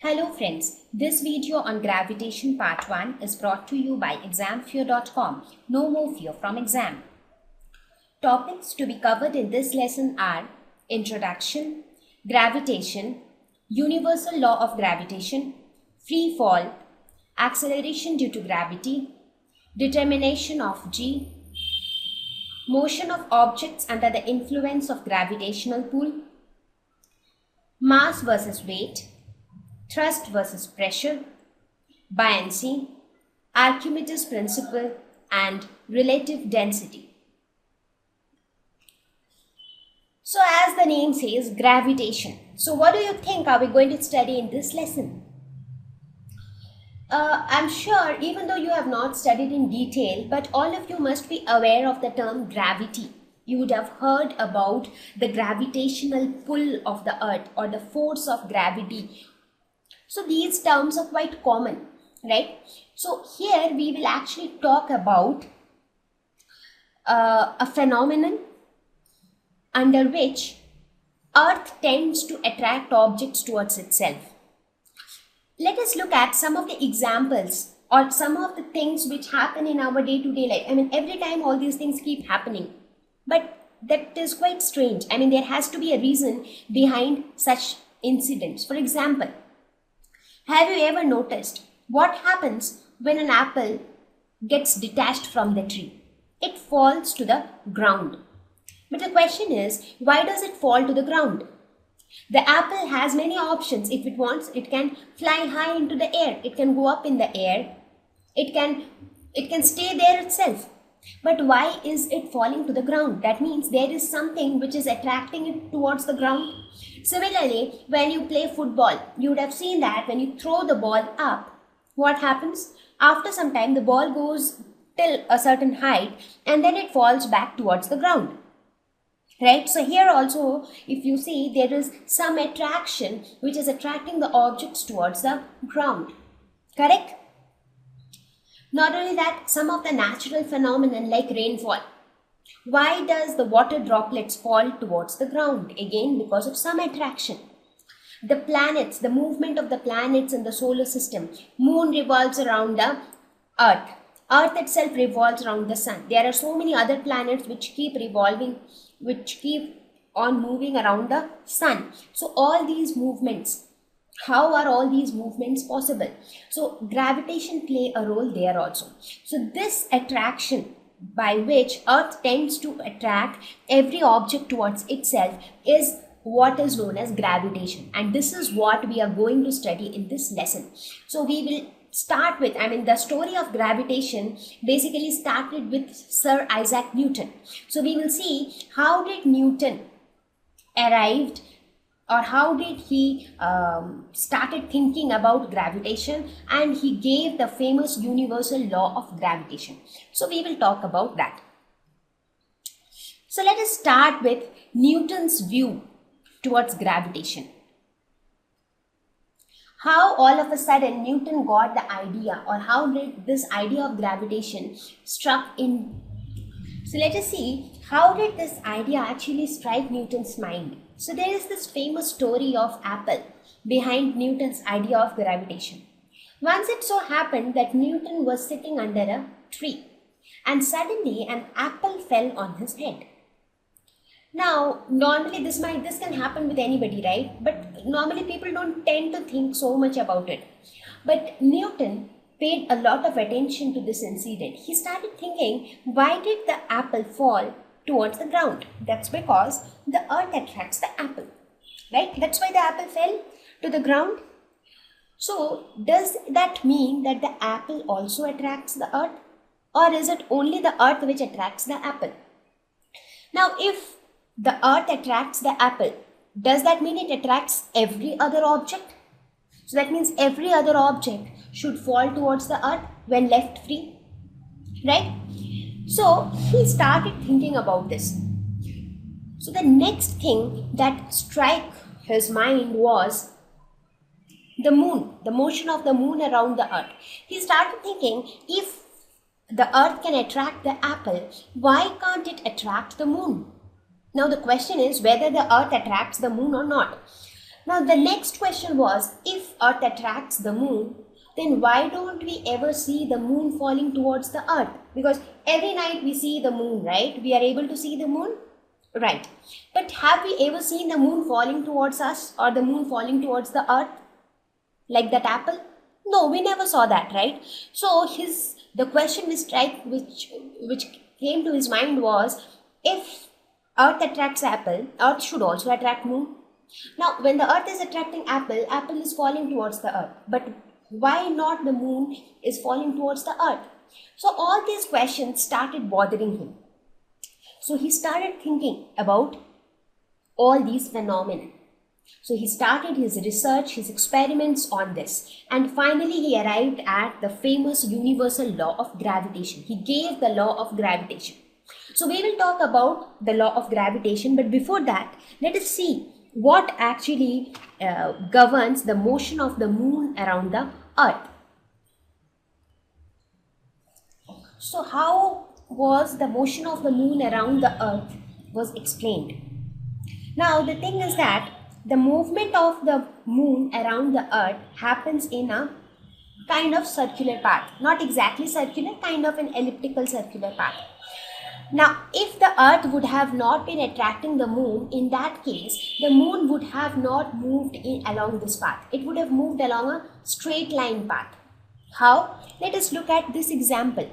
Hello friends, this video on gravitation part 1 is brought to you by examfear.com. No more fear from exam. Topics to be covered in this lesson are introduction, gravitation, universal law of gravitation, free fall, acceleration due to gravity, determination of g, motion of objects under the influence of gravitational pull, mass versus weight, thrust versus pressure, buoyancy, Archimedes principle, and relative density. So as the name says, gravitation. So what do you think are we going to study in this lesson? I'm sure even though you have not studied in detail, but all of you must be aware of the term gravity. You would have heard about the gravitational pull of the earth or the force of gravity. So these terms are quite common, right? So here we will actually talk about a phenomenon under which Earth tends to attract objects towards itself. Let us look at some of the examples or some of the things which happen in our day-to-day life. I mean, every time all these things keep happening, but that is quite strange. I mean, there has to be a reason behind such incidents. For example, have you ever noticed what happens when an apple gets detached from the tree? It falls to the ground. But the question is, why does it fall to the ground? The apple has many options. If it wants, it can fly high into the air. It can go up in the air. It can stay there itself. But why is it falling to the ground? That means there is something which is attracting it towards the ground. Similarly, when you play football, you would have seen that when you throw the ball up, what happens? After some time, the ball goes till a certain height and then it falls back towards the ground. Right? So here also, if you see, there is some attraction which is attracting the objects towards the ground. Correct? Not only that, some of the natural phenomena like rainfall. Why does the water droplets fall towards the ground? Again, because of some attraction. The planets, the movement of the planets in the solar system. Moon revolves around the Earth. Earth itself revolves around the sun. There are so many other planets which keep revolving, which keep on moving around the sun. So all these movements, how are all these movements possible? So gravitation play a role there also. So this attraction by which Earth tends to attract every object towards itself is what is known as gravitation. And this is what we are going to study in this lesson. So we will start with, the story of gravitation basically started with Sir Isaac Newton. So we will see how did Newton arrived or how did he started thinking about gravitation, and he gave the famous universal law of gravitation. So we will talk about that. So let us start with Newton's view towards gravitation. How all of a sudden Newton got the idea, or how did this idea of gravitation struck in. So let us see how did this idea actually strike Newton's mind. So there is this famous story of apple behind Newton's idea of gravitation. Once it so happened that Newton was sitting under a tree and suddenly an apple fell on his head. Now, normally this can happen with anybody, right? But normally people don't tend to think so much about it. But Newton paid a lot of attention to this incident. He started thinking, why did the apple fall towards the ground? That's because the earth attracts the apple, right? That's why the apple fell to the ground. So does that mean that the apple also attracts the earth? Or is it only the earth which attracts the apple? Now, if the earth attracts the apple, does that mean it attracts every other object? So that means every other object should fall towards the earth when left free, right? So he started thinking about this. So the next thing that struck his mind was the moon, the motion of the moon around the earth. He started thinking, if the earth can attract the apple, why can't it attract the moon? Now the question is whether the earth attracts the moon or not. Now the next question was, if Earth attracts the moon, then why don't we ever see the moon falling towards the Earth? Because every night we see the moon, right? We are able to see the moon, right? But have we ever seen the moon falling towards us or the moon falling towards the Earth? Like that apple? No, we never saw that, right? So the question which came to his mind was, if Earth attracts apple, Earth should also attract moon. Now, when the Earth is attracting apple, apple is falling towards the Earth. But why not the moon is falling towards the Earth? So all these questions started bothering him. So he started thinking about all these phenomena. So he started his research, his experiments on this, and finally he arrived at the famous universal law of gravitation. He gave the law of gravitation. So we will talk about the law of gravitation, but before that, let us see what actually governs the motion of the moon around the Earth. So how was the motion of the moon around the Earth was explained. Now the thing is that the movement of the moon around the Earth happens in a kind of circular path. Not exactly circular, kind of an elliptical circular path. Now, if the Earth would have not been attracting the moon, in that case, the moon would have not moved along this path. It would have moved along a straight line path. How? Let us look at this example.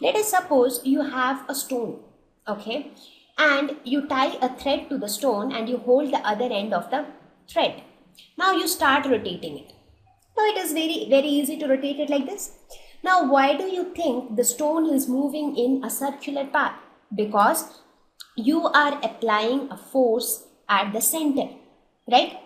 Let us suppose you have a stone, okay? And you tie a thread to the stone and you hold the other end of the thread. Now you start rotating it. Now it is very, very easy to rotate it like this. Now why do you think the stone is moving in a circular path? Because you are applying a force at the center, right?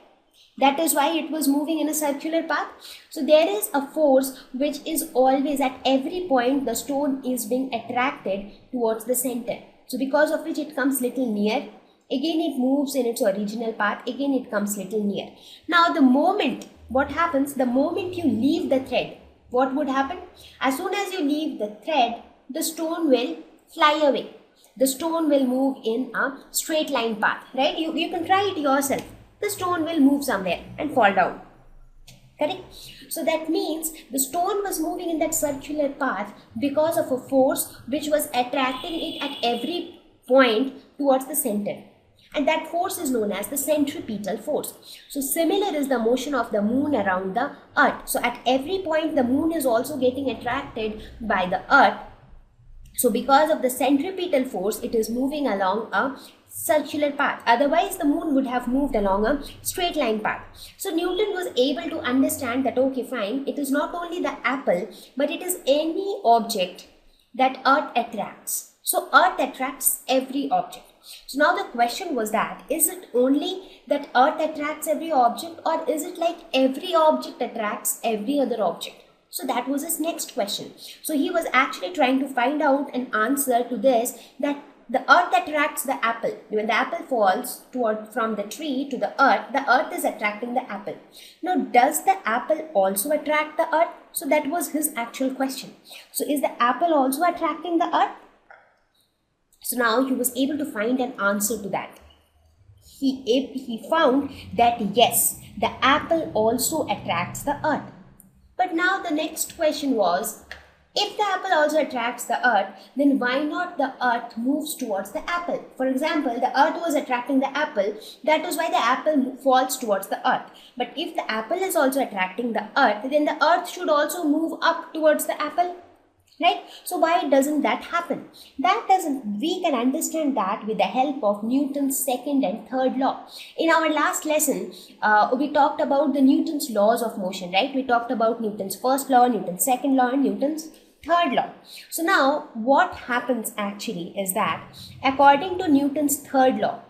That is why it was moving in a circular path. So there is a force which is always at every point the stone is being attracted towards the center. So because of which it comes little near, again it moves in its original path, again it comes little near. Now what happens, the moment you leave the thread, what would happen? As soon as you leave the thread, the stone will fly away. The stone will move in a straight line path, right? You can try it yourself. The stone will move somewhere and fall down. Correct? So that means the stone was moving in that circular path because of a force which was attracting it at every point towards the center. And that force is known as the centripetal force. So similar is the motion of the moon around the Earth. So at every point the moon is also getting attracted by the Earth. So because of the centripetal force, it is moving along a circular path. Otherwise, the moon would have moved along a straight line path. So Newton was able to understand that, okay, fine, it is not only the apple, but it is any object that Earth attracts. So Earth attracts every object. So now the question was that, is it only that Earth attracts every object, or is it like every object attracts every other object? So that was his next question. So he was actually trying to find out an answer to this, that the Earth attracts the apple. When the apple falls from the tree to the Earth is attracting the apple. Now, does the apple also attract the Earth? So that was his actual question. So is the apple also attracting the Earth? So now he was able to find an answer to that. He found that yes, the apple also attracts the Earth. But now the next question was, if the apple also attracts the Earth, then why not the Earth moves towards the apple? For example, the Earth was attracting the apple, that is why the apple falls towards the Earth. But if the apple is also attracting the Earth, then the Earth should also move up towards the apple, right? So why doesn't that happen? We can understand that with the help of Newton's second and third law. In our last lesson, we talked about the Newton's laws of motion, right? We talked about Newton's first law, Newton's second law, and Newton's third law. So now what happens actually is that according to Newton's third law,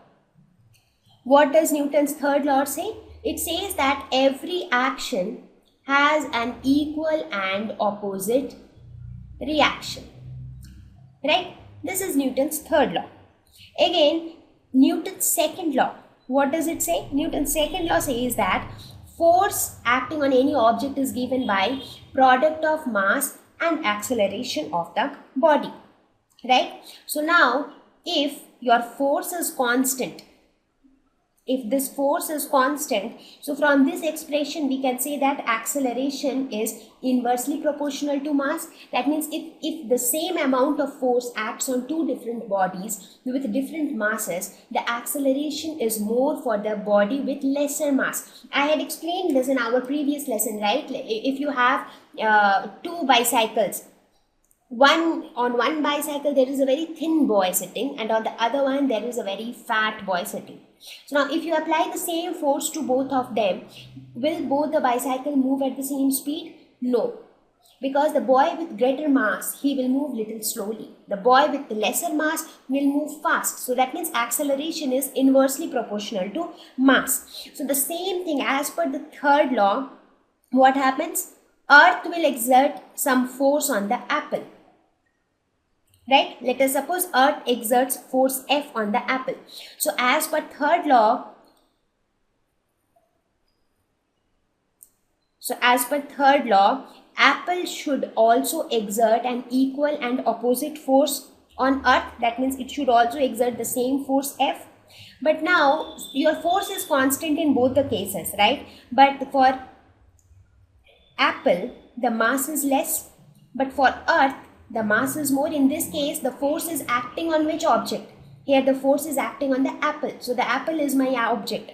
what does Newton's third law say? It says that every action has an equal and opposite reaction, right? This is Newton's third law. Again, Newton's second law, what does it say? Newton's second law says that force acting on any object is given by product of mass and acceleration of the body, right? So now if your force is constant, if this force is constant, so from this expression we can say that acceleration is inversely proportional to mass. That means if the same amount of force acts on two different bodies with different masses, the acceleration is more for the body with lesser mass. I had explained this in our previous lesson, right? If you have two bicycles, on one bicycle there is a very thin boy sitting, and on the other one there is a very fat boy sitting. So now if you apply the same force to both of them, will both the bicycle move at the same speed? No, because the boy with greater mass, he will move little slowly. The boy with the lesser mass will move fast. So that means acceleration is inversely proportional to mass. So the same thing as per the third law, what happens? Earth will exert some force on the apple. Right? Let us suppose Earth exerts force F on the apple. So as per third law, apple should also exert an equal and opposite force on Earth. That means it should also exert the same force F. But now your force is constant in both the cases, right? But for apple, the mass is less, but for Earth, the mass is more. In this case, the force is acting on which object? Here the force is acting on the apple. So the apple is my object.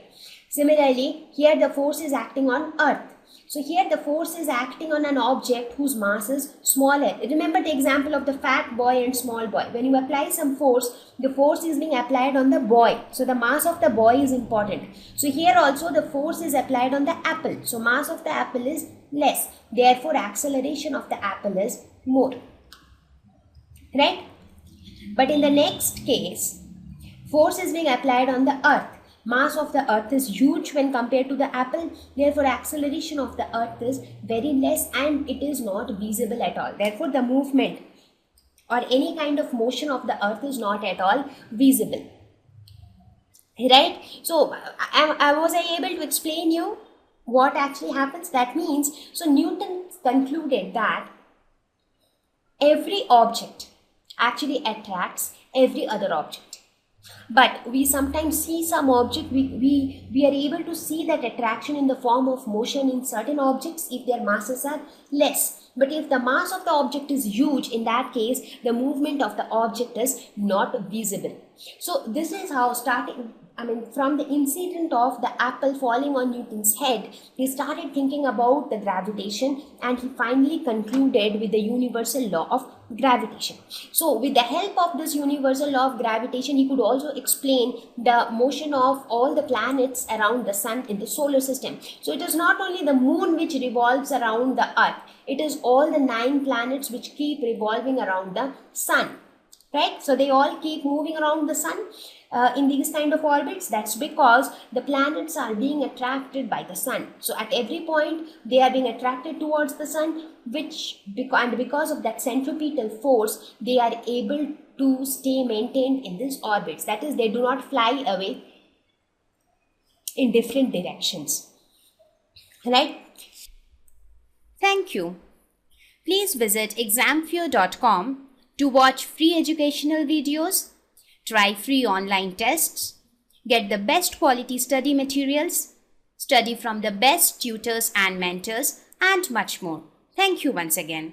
Similarly, here the force is acting on Earth. So here the force is acting on an object whose mass is smaller. Remember the example of the fat boy and small boy. When you apply some force, the force is being applied on the boy. So the mass of the boy is important. So here also the force is applied on the apple. So mass of the apple is less. Therefore, acceleration of the apple is more. Right? But in the next case, force is being applied on the earth. Mass of the earth is huge when compared to the apple. Therefore, acceleration of the earth is very less and it is not visible at all. Therefore, the movement or any kind of motion of the earth is not at all visible. Right? So, was I able to explain you what actually happens? That means, so Newton concluded that every object actually attracts every other object. But we sometimes see some object, we are able to see that attraction in the form of motion in certain objects if their masses are less. But if the mass of the object is huge, in that case, the movement of the object is not visible. So this is how from the incident of the apple falling on Newton's head, he started thinking about the gravitation and he finally concluded with the universal law of gravitation. So with the help of this universal law of gravitation, he could also explain the motion of all the planets around the sun in the solar system. So it is not only the moon which revolves around the earth, it is all the 9 planets which keep revolving around the sun. Right? So they all keep moving around the sun in these kind of orbits. That's because the planets are being attracted by the sun. So at every point they are being attracted towards the sun, and because of that centripetal force, they are able to stay maintained in these orbits. That is, they do not fly away in different directions. Right? Thank you. Please visit examfear.com to watch free educational videos, try free online tests, get the best quality study materials, study from the best tutors and mentors, and much more. Thank you once again.